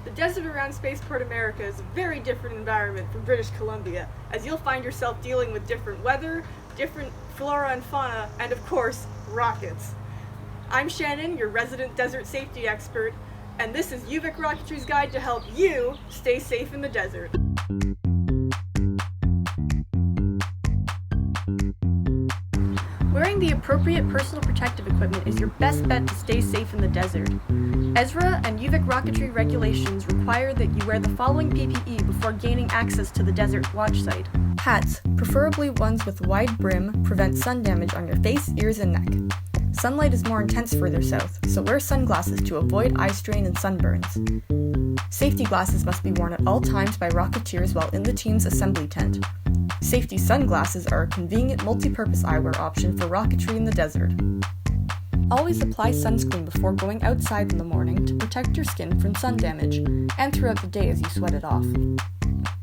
The desert around Spaceport America is a very different environment from British Columbia, as you'll find yourself dealing with different weather, different flora and fauna, and of course, rockets. I'm Shannon, your resident desert safety expert, and this is UVic Rocketry's guide to help you stay safe in the desert. Wearing the appropriate personal protective equipment is your best bet to stay safe in the desert. Ezra and UVic Rocketry regulations require that you wear the following PPE before gaining access to the desert launch site. Hats, preferably ones with wide brim, prevent sun damage on your face, ears, and neck. Sunlight is more intense further south, so wear sunglasses to avoid eye strain and sunburns. Safety glasses must be worn at all times by Rocketeers while in the team's assembly tent. Safety sunglasses are a convenient multi-purpose eyewear option for rocketry in the desert. Always apply sunscreen before going outside in the morning to protect your skin from sun damage, and throughout the day as you sweat it off.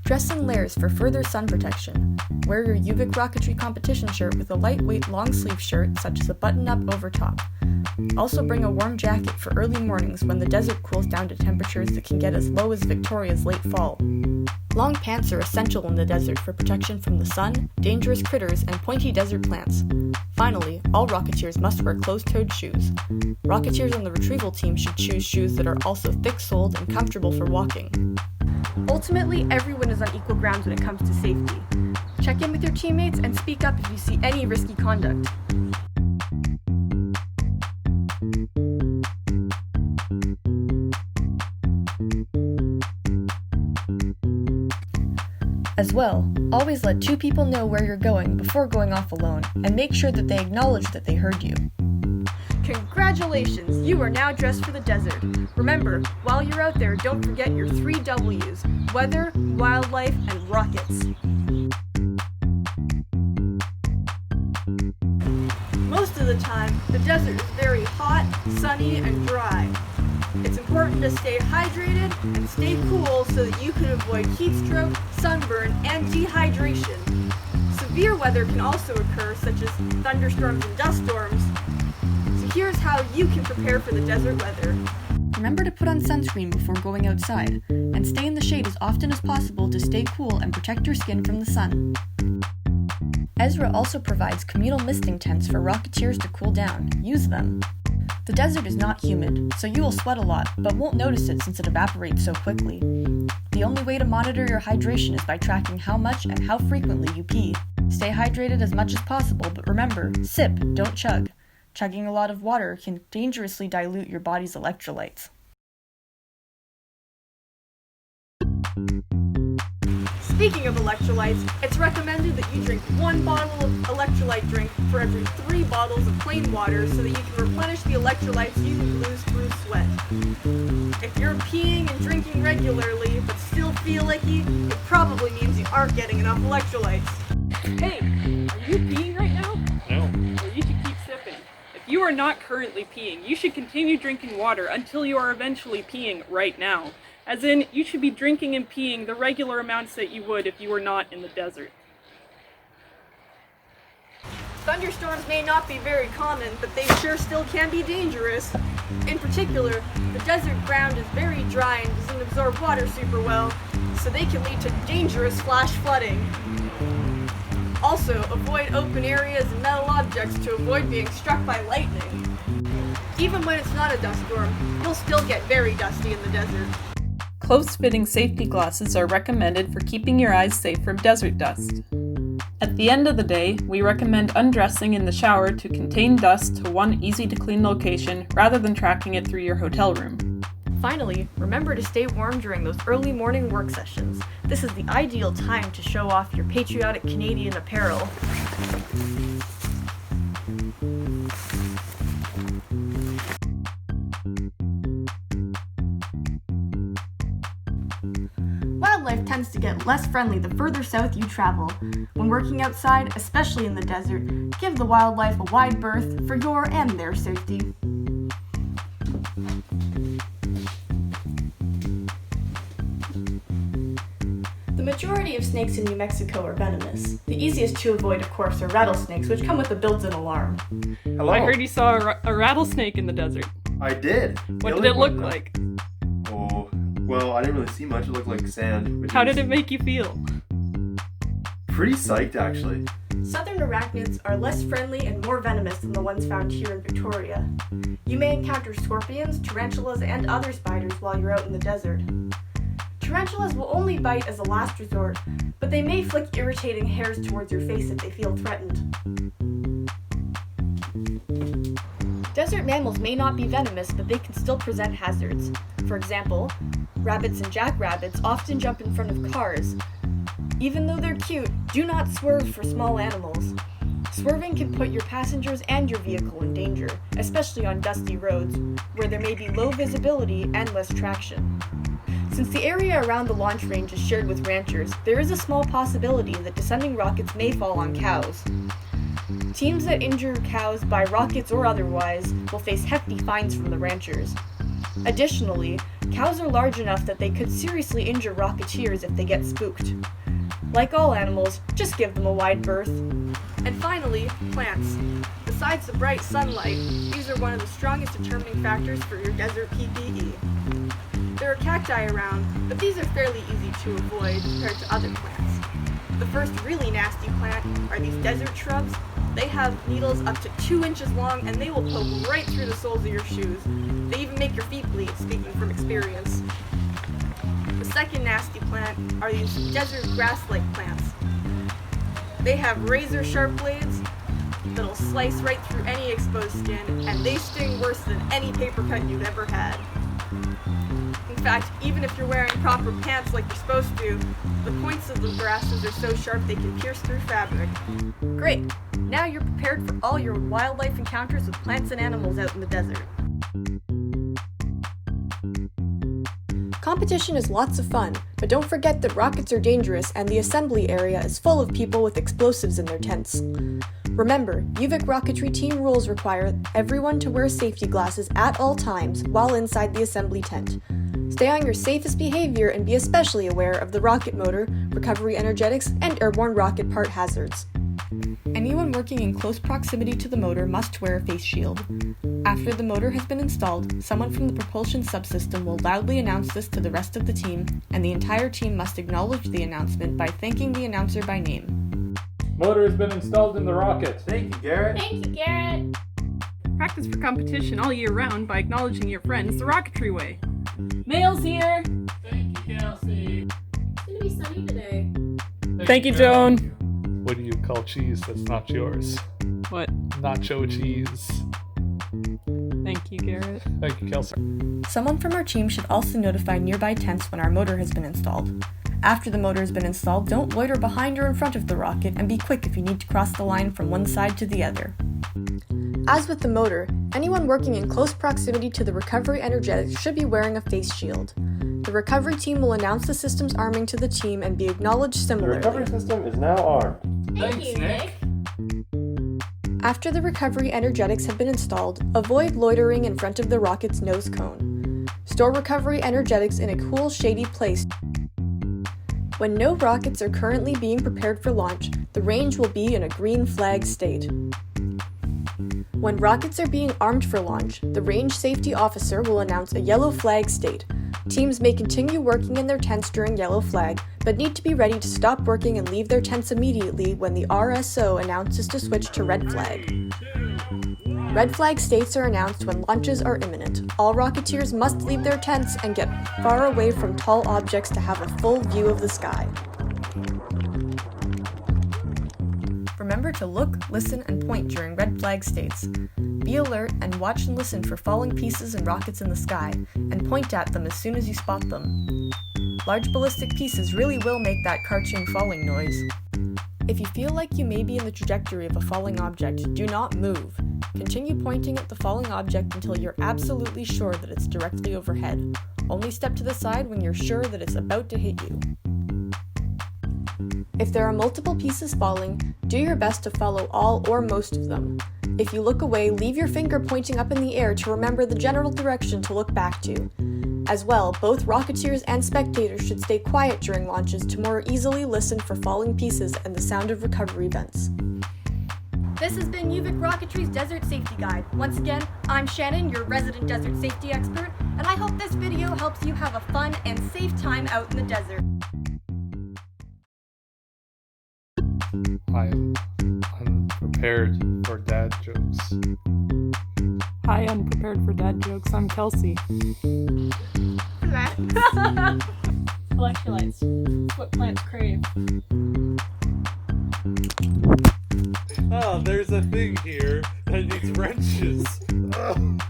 Dress in layers for further sun protection. Wear your UVic Rocketry competition shirt with a lightweight long-sleeve shirt such as a button-up over top. Also bring a warm jacket for early mornings when the desert cools down to temperatures that can get as low as Victoria's late fall. Long pants are essential in the desert for protection from the sun, dangerous critters, and pointy desert plants. Finally, all Rocketeers must wear closed-toed shoes. Rocketeers on the retrieval team should choose shoes that are also thick-soled and comfortable for walking. Ultimately, everyone is on equal ground when it comes to safety. Check in with your teammates and speak up if you see any risky conduct. As well, always let two people know where you're going before going off alone, and make sure that they acknowledge that they heard you. Congratulations! You are now dressed for the desert. Remember, while you're out there, don't forget your 3 W's: weather, wildlife, and rockets. Most of the time, the desert is very hot, sunny, and dry. It's important to stay hydrated and stay cool so that you can avoid heat stroke, sunburn, and dehydration. Severe weather can also occur, such as thunderstorms and dust storms. So here's how you can prepare for the desert weather. Remember to put on sunscreen before going outside, and stay in the shade as often as possible to stay cool and protect your skin from the sun. Ezra also provides communal misting tents for Rocketeers to cool down. Use them. The desert is not humid, so you will sweat a lot, but won't notice it since it evaporates so quickly. The only way to monitor your hydration is by tracking how much and how frequently you pee. Stay hydrated as much as possible, but remember, sip, don't chug. Chugging a lot of water can dangerously dilute your body's electrolytes. Speaking of electrolytes, it's recommended that you drink 1 bottle of electrolyte drink for every 3 bottles of plain water so that you can replenish the electrolytes you lose through sweat. If you're peeing and drinking regularly but still feel icky, it probably means you aren't getting enough electrolytes. Hey, are you peeing right now? No. Well, you should keep sipping. If you are not currently peeing, you should continue drinking water until you are eventually peeing right now. As in, you should be drinking and peeing the regular amounts that you would if you were not in the desert. Thunderstorms may not be very common, but they sure still can be dangerous. In particular, the desert ground is very dry and doesn't absorb water super well, so they can lead to dangerous flash flooding. Also, avoid open areas and metal objects to avoid being struck by lightning. Even when it's not a dust storm, you'll still get very dusty in the desert. Close-fitting safety glasses are recommended for keeping your eyes safe from desert dust. At the end of the day, we recommend undressing in the shower to contain dust to one easy-to-clean location rather than tracking it through your hotel room. Finally, remember to stay warm during those early morning work sessions. This is the ideal time to show off your patriotic Canadian apparel. Wildlife tends to get less friendly the further south you travel. When working outside, especially in the desert, give the wildlife a wide berth for your and their safety. The majority of snakes in New Mexico are venomous. The easiest to avoid, of course, are rattlesnakes, which come with a built-in alarm. Hello. I heard you saw a rattlesnake in the desert. I did. What did it look like? Oh, Well, I didn't really see much. It looked like sand. How did it make you feel? Pretty psyched, actually. Southern arachnids are less friendly and more venomous than the ones found here in Victoria. You may encounter scorpions, tarantulas, and other spiders while you're out in the desert. Tarantulas will only bite as a last resort, but they may flick irritating hairs towards your face if they feel threatened. Desert mammals may not be venomous, but they can still present hazards. For example, rabbits and jackrabbits often jump in front of cars. Even though they're cute, do not swerve for small animals. Swerving can put your passengers and your vehicle in danger, especially on dusty roads, where there may be low visibility and less traction. Since the area around the launch range is shared with ranchers, there is a small possibility that descending rockets may fall on cows. Teams that injure cows by rockets or otherwise will face hefty fines from the ranchers. Additionally, cows are large enough that they could seriously injure rocketeers if they get spooked. Like all animals, just give them a wide berth. And finally, plants. Besides the bright sunlight, these are one of the strongest determining factors for your desert PPE. There are cacti around, but these are fairly easy to avoid compared to other plants. The first really nasty plant are these desert shrubs. They have needles up to 2 inches long and they will poke right through the soles of your shoes. They even make your feet bleed, speaking from experience. The second nasty plant are these desert grass-like plants. They have razor-sharp blades that'll slice right through any exposed skin, and they sting worse than any paper cut you've ever had. In fact, even if you're wearing proper pants like you're supposed to, the points of the grasses are so sharp they can pierce through fabric. Great! Now you're prepared for all your wildlife encounters with plants and animals out in the desert. Competition is lots of fun, but don't forget that rockets are dangerous and the assembly area is full of people with explosives in their tents. Remember, UVic Rocketry team rules require everyone to wear safety glasses at all times while inside the assembly tent. Stay on your safest behavior and be especially aware of the rocket motor, recovery energetics, and airborne rocket part hazards. Anyone working in close proximity to the motor must wear a face shield. After the motor has been installed, someone from the propulsion subsystem will loudly announce this to the rest of the team, and the entire team must acknowledge the announcement by thanking the announcer by name. Motor has been installed in the rocket. Thank you, Garrett. Thank you, Garrett. Practice for competition all year round by acknowledging your friends the rocketry way. Mail's here! Thank you, Kelsey. It's gonna be sunny today. Thank you, Joan. What do you call cheese that's not yours? What? Nacho cheese. Thank you, Garrett. Thank you, Kelsey. Someone from our team should also notify nearby tents when our motor has been installed. After the motor has been installed, don't loiter behind or in front of the rocket, and be quick if you need to cross the line from one side to the other. As with the motor, anyone working in close proximity to the recovery energetics should be wearing a face shield. The recovery team will announce the system's arming to the team and be acknowledged The similarly. recovery system is now armed. Thank you, Nick. After the recovery energetics have been installed, avoid loitering in front of the rocket's nose cone. Store recovery energetics in a cool, shady place. When no rockets are currently being prepared for launch, the range will be in a green flag state. When rockets are being armed for launch, the range safety officer will announce a yellow flag state. Teams may continue working in their tents during yellow flag, but need to be ready to stop working and leave their tents immediately when the RSO announces to switch to red flag. Red flag states are announced when launches are imminent. All Rocketeers must leave their tents and get far away from tall objects to have a full view of the sky. Remember to look, listen, and point during red flag states. Be alert and watch and listen for falling pieces and rockets in the sky, and point at them as soon as you spot them. Large ballistic pieces really will make that cartoon falling noise. If you feel like you may be in the trajectory of a falling object, do not move. Continue pointing at the falling object until you're absolutely sure that it's directly overhead. Only step to the side when you're sure that it's about to hit you. If there are multiple pieces falling, do your best to follow all or most of them. If you look away, leave your finger pointing up in the air to remember the general direction to look back to. As well, both Rocketeers and spectators should stay quiet during launches to more easily listen for falling pieces and the sound of recovery vents. This has been UVic Rocketry's Desert Safety Guide. Once again, I'm Shannon, your resident desert safety expert, and and I hope this video helps you have a fun and safe time out in the desert. I am unprepared for dad jokes. Hi, unprepared for dad jokes. I'm Kelsey. Electrolytes. What plants crave. Oh, there's a thing here that needs wrenches. Ugh.